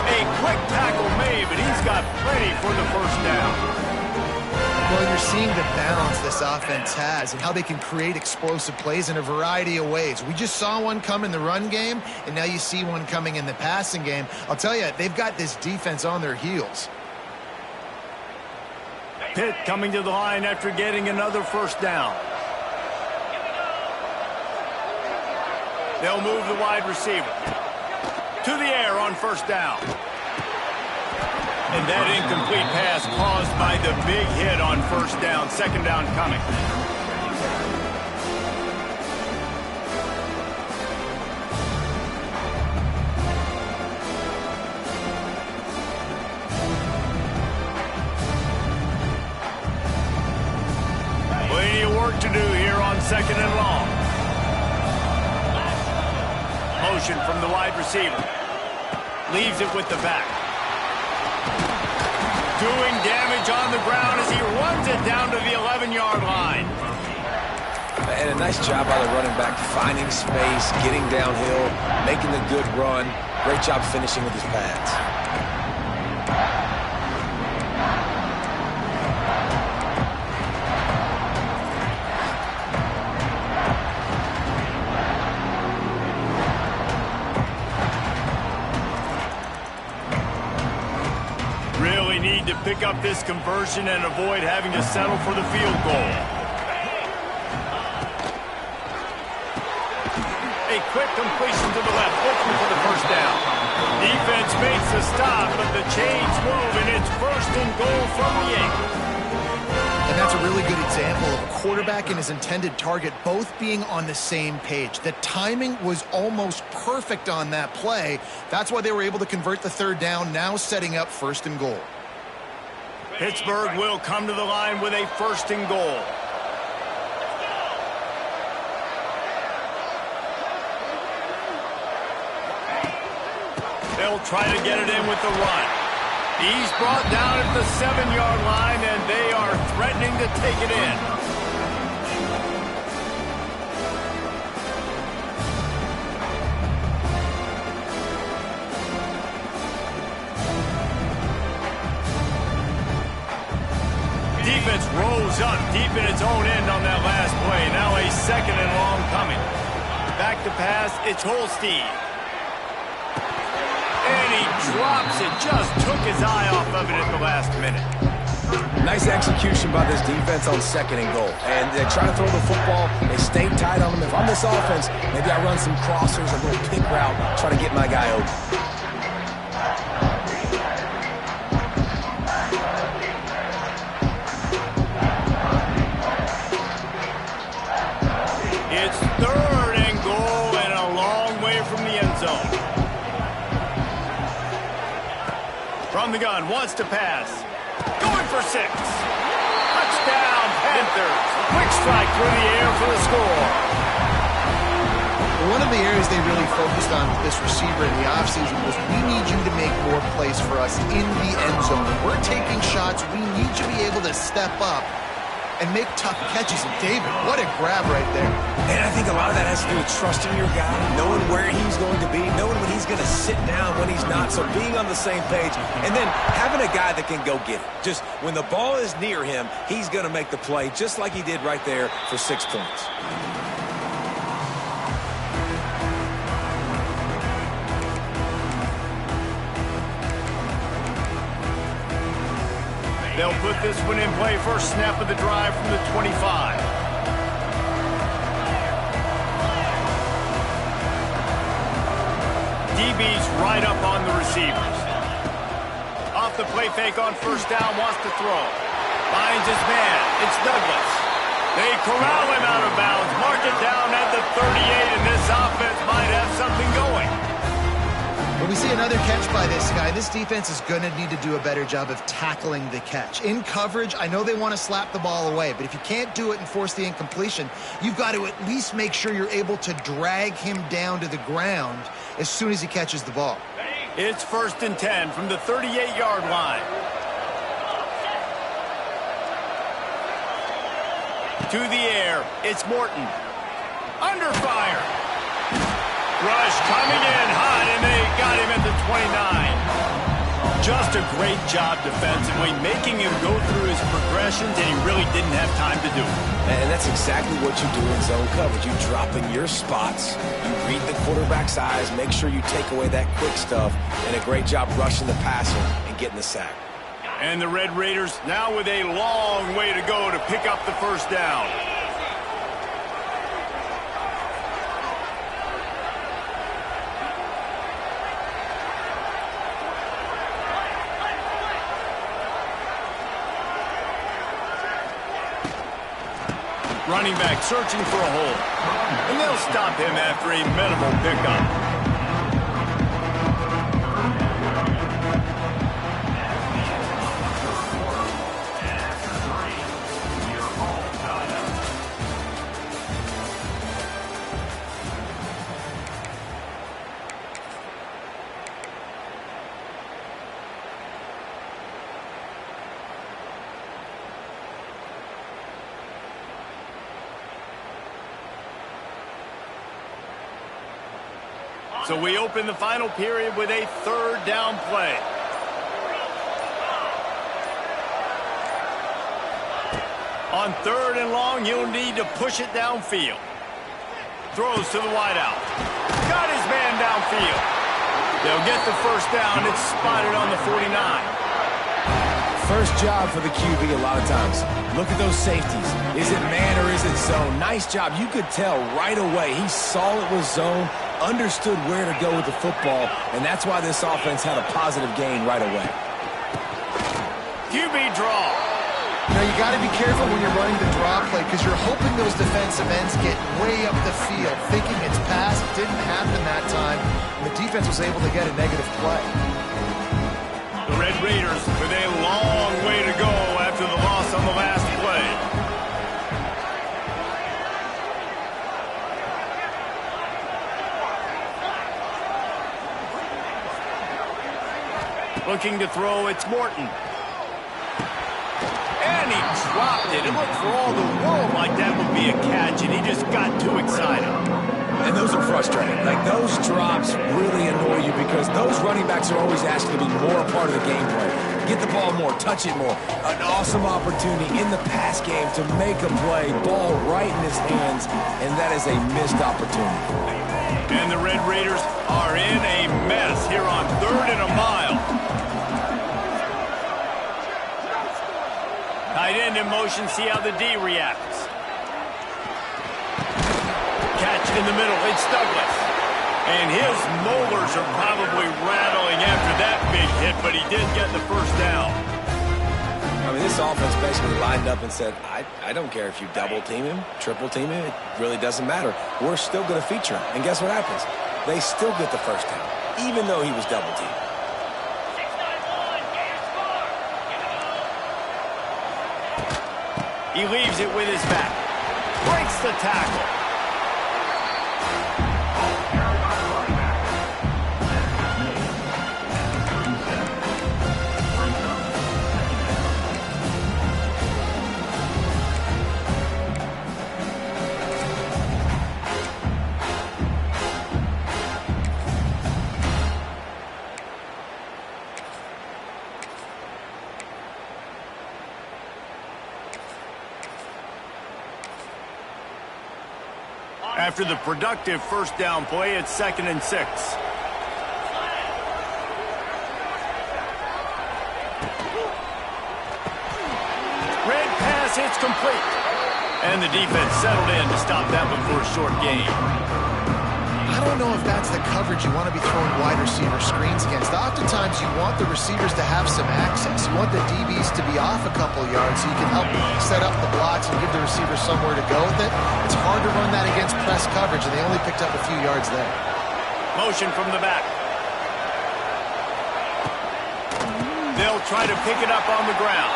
A quick tackle made, but he's got plenty for the first down.
Well, you're seeing the balance this offense has and how they can create explosive plays in a variety of ways. We just saw one come in the run game, and now you see one coming in the passing game. I'll tell you, they've got this defense on their heels.
Pitt coming to the line after getting another first down. They'll move the wide receiver to the air on first down. And that incomplete pass caused by the big hit on first down. Second down coming. Plenty of work to do here on second and long. Motion from the wide receiver. Leaves it with the back. Doing damage on the ground as he runs it down to the 11-yard line.
And a nice job by the running back, finding space, getting downhill, making the good run. Great job finishing with his pads.
Need to pick up this conversion and avoid having to settle for the field goal. A quick completion to the left, looking for the first down. Defense makes the stop, but the chains move, and it's 1st and goal from the 8.
And that's a really good example of a quarterback and his intended target both being on the same page. The timing was almost perfect on that play. That's why they were able to convert the third down, now setting up 1st and goal.
Pittsburgh will come to the line with a 1st and goal. They'll try to get it in with the run. He's brought down at the 7-yard line, and they are threatening to take it in. Defense rose up deep in its own end on that last play. Now a 2nd and long coming. Back to pass, it's Holstein. And he drops it, just took his eye off of it at the last minute.
Nice execution by this defense on 2nd and goal. And they try to throw the football. They stay tight on them. If I'm this offense, maybe I run some crossers, a little pick route, try to get my guy open.
From the gun, wants to pass. Going for 6. Touchdown, Panthers. Quick strike through the air for the score.
One of the areas they really focused on with this receiver in the offseason was we need you to make more plays for us in the end zone. When we're taking shots, we need you to be able to step up and make tough catches. And David, what a grab right there.
And I think a lot of that has to do with trusting your guy, knowing where he's going to be, knowing when he's going to sit down, when he's not, so being on the same page, and then having a guy that can go get it. Just when the ball is near him, he's going to make the play, just like he did right there for 6 points.
They'll put this one in play first snap of the drive from the 25. DB's right up on the receivers. Off the play fake on first down, wants to throw. Finds his man. It's Douglas. They corral him out of bounds. Mark it down at the 38, and this offense might have something going.
When we see another catch by this guy, this defense is going to need to do a better job of tackling the catch. In coverage, I know they want to slap the ball away, but if you can't do it and force the incompletion, you've got to at least make sure you're able to drag him down to the ground as soon as he catches the ball.
It's 1st and 10 from the 38-yard line. To the air, it's Morton. Under fire. Rush coming in hot, and they got him at the 29. Just a great job defensively, making him go through his progressions, and he really didn't have time to do it.
And that's exactly what you do in zone coverage. You drop in your spots, you read the quarterback's eyes, make sure you take away that quick stuff, and a great job rushing the passer and getting the sack.
And the Red Raiders now with a long way to go to pick up the first down. Running back searching for a hole. And they'll stop him after a minimal pickup. So we open the final period with a 3rd down play. On 3rd and long, he'll need to push it downfield. Throws to the wideout. Got his man downfield. They'll get the first down. It's spotted on the 49.
First job for the QB a lot of times. Look at those safeties. Is it man or is it zone? Nice job. You could tell right away. He saw it was zone, understood where to go with the football, and that's why this offense had a positive gain right away.
QB draw.
Now, you got to be careful when you're running the draw play because you're hoping those defensive ends get way up the field, thinking it's pass. It didn't happen that time, and the defense was able to get a negative play.
The Red Raiders with a long way to go after the loss on the last play. Looking to throw, it's Morton. And he dropped it. It looked for all the world like that would be a catch, and he just got too excited.
And those are frustrating. Like, those drops really annoy you because those running backs are always asked to be more a part of the game play. Get the ball more, touch it more. An awesome opportunity in the pass game to make a play, ball right in his hands, and that is a missed opportunity.
And the Red Raiders are in a mess here on 3rd and a mile. Tight end in motion, see how the D reacts. Catch in the middle, it's Douglas. And his molars are probably rattling after that big hit, but he did get the first down.
I mean, this offense basically lined up and said, I don't care if you double team him, triple team him, it really doesn't matter. We're still going to feature him. And guess what happens? They still get the first down, even though he was double teamed.
He leaves it with his back. Breaks the tackle. After the productive first down play, it's 2nd and 6. Red pass hits complete. And the defense settled in to stop that one for a short gain.
I don't know if that's the coverage you want to be throwing wide receiver screens against. Oftentimes, you want the receivers to have some access. You want the DBs to be off a couple yards so you can help set up the blocks and give the receivers somewhere to go with it. It's hard to run that against press coverage, and they only picked up a few yards there.
Motion from the back. They'll try to pick it up on the ground.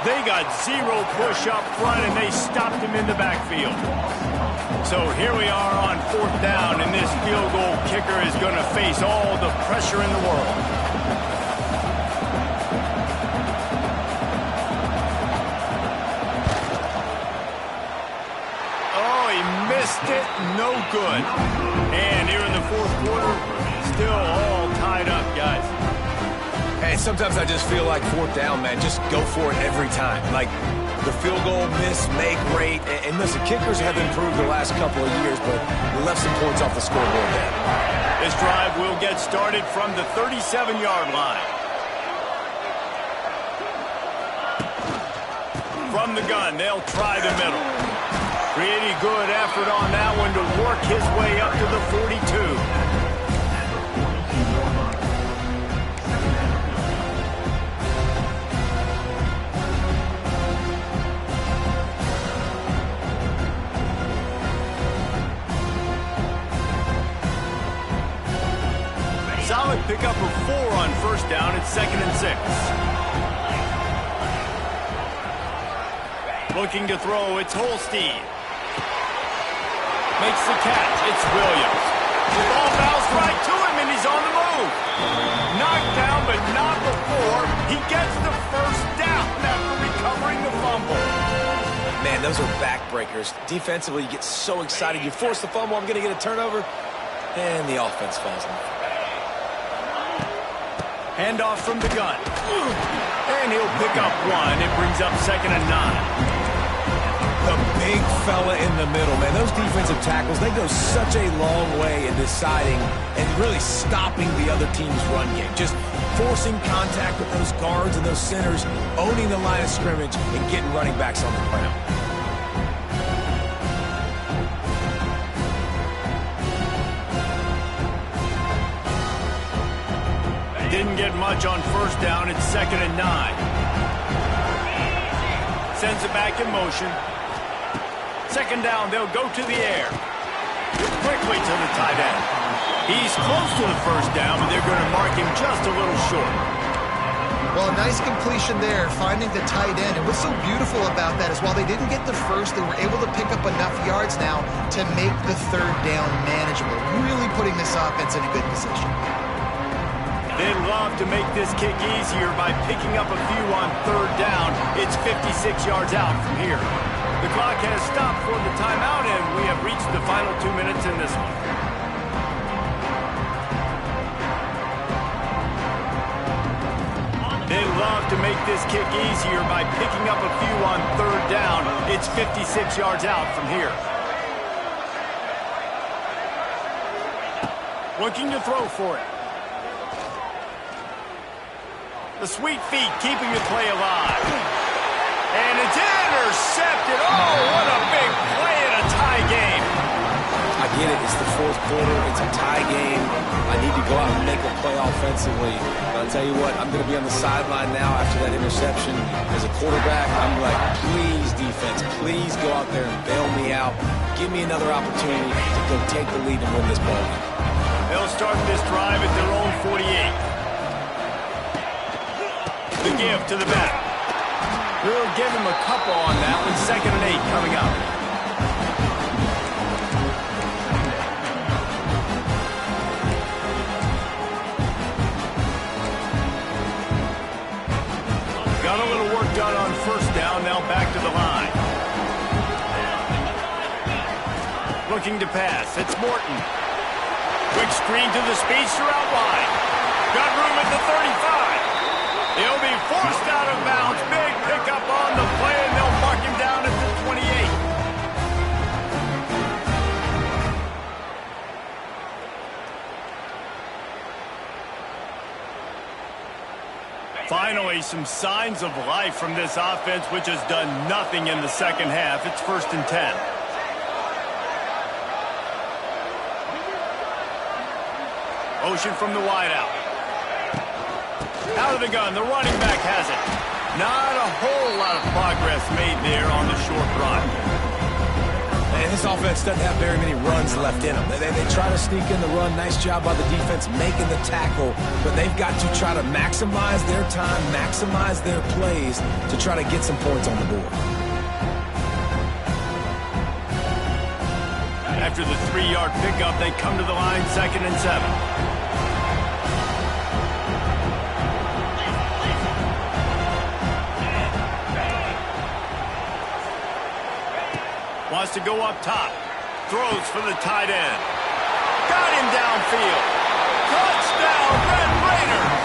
They got 0 push up front, and they stopped him in the backfield. So here we are on 4th down, and this field goal kicker is going to face all the pressure in the world. Oh, he missed it. No good. And here in the 4th quarter, still all tied up, guys.
Hey, sometimes I just feel like 4th down, man. Just go for it every time. Like, the field goal miss, make rate. And listen, kickers have improved the last couple of years, but we left some points off the scoreboard there.
This drive will get started from the 37-yard line. From the gun, they'll try the middle. Pretty good effort on that one to work his way up to the 42. Solid pickup of 4 on 1st down. It's 2nd and 6. Looking to throw, it's Holstein. Makes the catch, it's Williams. The ball bounced right to him, and he's on the move. Knocked down, but not before. He gets the first down after recovering the fumble.
Man, those are backbreakers. Defensively, you get so excited. You force the fumble, I'm going to get a turnover, and the offense falls in.
Handoff from the gun. And he'll pick up 1. It brings up 2nd and 9.
The big fella in the middle, man. Those defensive tackles, they go such a long way in deciding and really stopping the other team's run game. Just forcing contact with those guards and those centers, owning the line of scrimmage, and getting running backs on the ground.
Didn't get much on 1st down. It's 2nd and 9. Sends it back in motion. 2nd down, they'll go to the air. Quickly to the tight end. He's close to the 1st down, but they're going to mark him just a little short.
Well, a nice completion there, finding the tight end. And what's so beautiful about that is while they didn't get the first, they were able to pick up enough yards now to make the 3rd down manageable, really putting this offense in a good position.
They'd love to make this kick easier by picking up a few on 3rd down. It's 56 yards out from here. The clock has stopped for the timeout, and we have reached the final 2 minutes in this one. They'd love to make this kick easier by picking up a few on 3rd down. It's 56 yards out from here. Looking to throw for it. The sweet feet keeping the play alive. And it's intercepted. Oh, what a big play in a tie game.
I get it. It's the 4th quarter. It's a tie game. I need to go out and make a play offensively. But I'll tell you what, I'm going to be on the sideline now after that interception. As a quarterback, I'm like, please, defense, please go out there and bail me out. Give me another opportunity to go take the lead and win this ball game.
They'll start this drive at their own 48. The give to the back. We'll give him a couple on that one. 2nd and 8 coming up. Got a little work done on 1st down. Now back to the line. Looking to pass. It's Morton. Quick screen to the speedster out wide. Got room at the 35. He'll be forced out of bounds. Big pickup on the play, and they'll mark him down at the 28. Finally, some signs of life from this offense, which has done nothing in the 2nd half. It's 1st and 10. Motion from the wideout. Out of the gun, the running back has it. Not a whole lot of progress made there on the short run.
And this offense doesn't have very many runs left in them. They try to sneak in the run. Nice job by the defense making the tackle. But they've got to try to maximize their time, maximize their plays to try to get some points on the board.
After the 3-yard pickup, they come to the line, 2nd and 7. Wants to go up top. Throws for the tight end. Got him downfield. Touchdown, Red Raiders!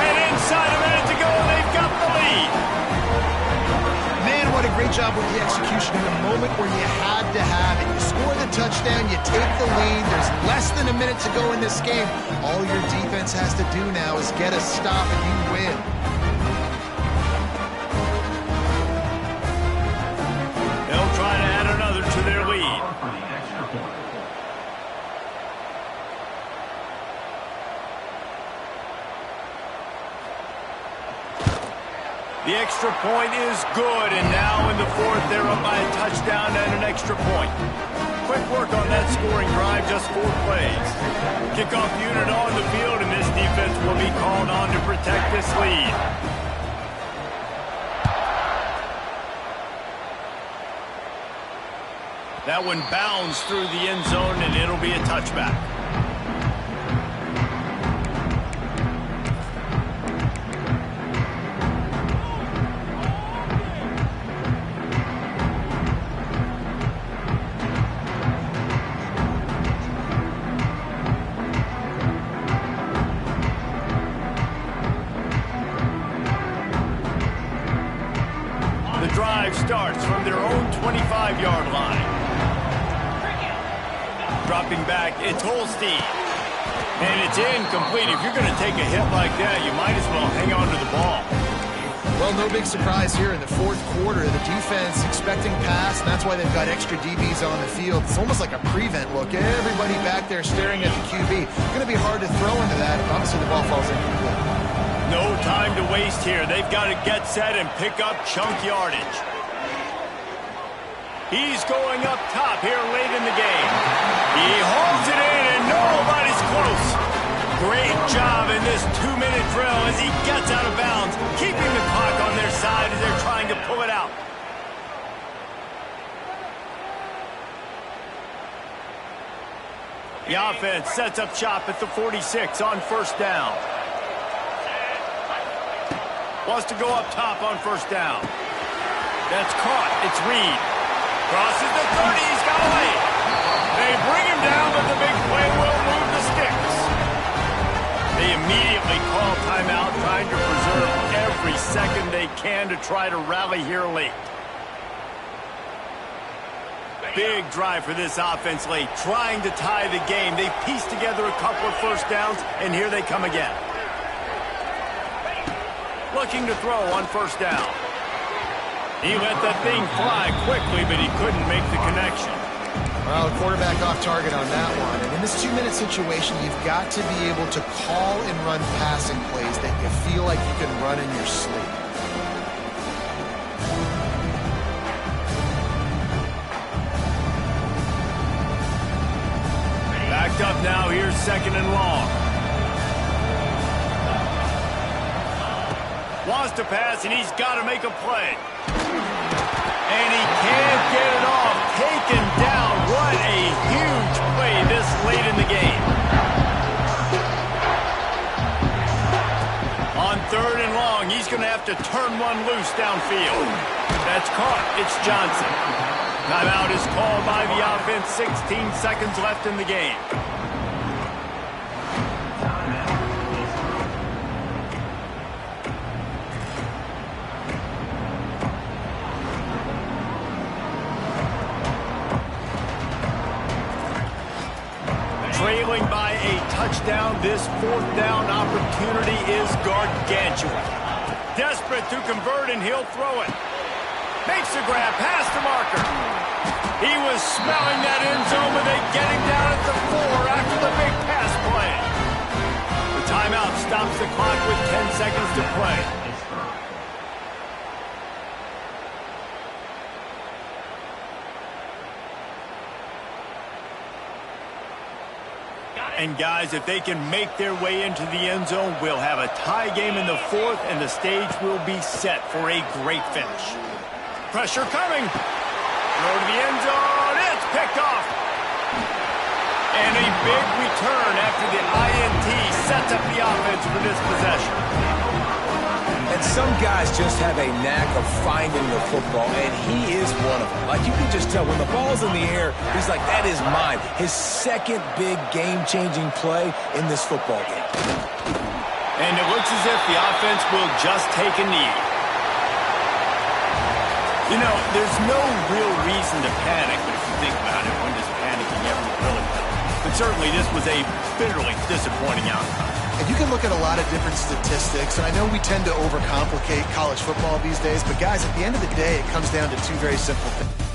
And inside a minute to go, they've got the lead.
Man, what a great job with the execution in a moment where you had to have it. You score the touchdown, you take the lead. There's less than a minute to go in this game. All your defense has to do now is get a stop and you win.
They'll try to add another to their lead. The extra point is good, and now in the 4th, they're up by a touchdown and an extra point. Quick work on that scoring drive, just 4 plays. Kickoff unit on the field, and this defense will be called on to protect this lead. That one bounds through the end zone, and it'll be a touchback. The drive starts from their own 25-yard line. Dropping back, it's Holstein. And it's incomplete. If you're going to take a hit like that, you might as well hang on to the ball.
Well, no big surprise here in the 4th quarter. The defense expecting pass, and that's why they've got extra DBs on the field. It's almost like a prevent look. Everybody back there staring at the QB. It's going to be hard to throw into that if obviously the ball falls incomplete.
No time to waste here. They've got to get set and pick up chunk yardage. He's going up top here late in the game. He holds it in, and nobody's close. Great job in this 2-minute drill as he gets out of bounds, keeping the clock on their side as they're trying to pull it out. The offense sets up shop at the 46 on 1st down. Wants to go up top on 1st down. That's caught. It's Reed. Crosses the 30. He's got away. They bring him down, but the big play will move the sticks. They immediately call timeout, trying to preserve every second they can to try to rally here late. Big drive for this offense late, trying to tie the game. They pieced together a couple of 1st downs, and here they come again. Looking to throw on 1st down. He let that thing fly quickly, but he couldn't make the connection.
Well, the quarterback off target on that one. And in this 2-minute situation, you've got to be able to call and run passing plays that you feel like you can run in your sleep.
Backed up now. Here's 2nd and long. Wants to pass, and he's got to make a play. And he can't get it off. Taken down. What a huge play this late in the game. On 3rd and long, he's going to have to turn one loose downfield. That's caught. It's Johnson. Timeout is called by the offense. 16 seconds left in the game. Trailing by a touchdown, this 4th down opportunity is gargantuan. Desperate to convert, and he'll throw it. Makes the grab, past the marker. He was smelling that end zone, but they get him down at the 4 after the big pass play. The timeout stops the clock with 10 seconds to play. And guys, if they can make their way into the end zone, we'll have a tie game in the 4th, and the stage will be set for a great finish. Pressure coming. Throw to the end zone. It's picked off. And a big return after the INT sets up the offense for this possession.
And some guys just have a knack of finding the football, and he is one of them. Like, you can just tell when the ball's in the air, he's like, that is mine. His second big game-changing play in this football game.
And it looks as if the offense will just take a knee. You know, there's no real reason to panic, but if you think about it, when does panicking ever really help? But certainly this was a bitterly disappointing outcome.
And you can look at a lot of different statistics, and I know we tend to overcomplicate college football these days, but guys, at the end of the day, it comes down to two very simple things.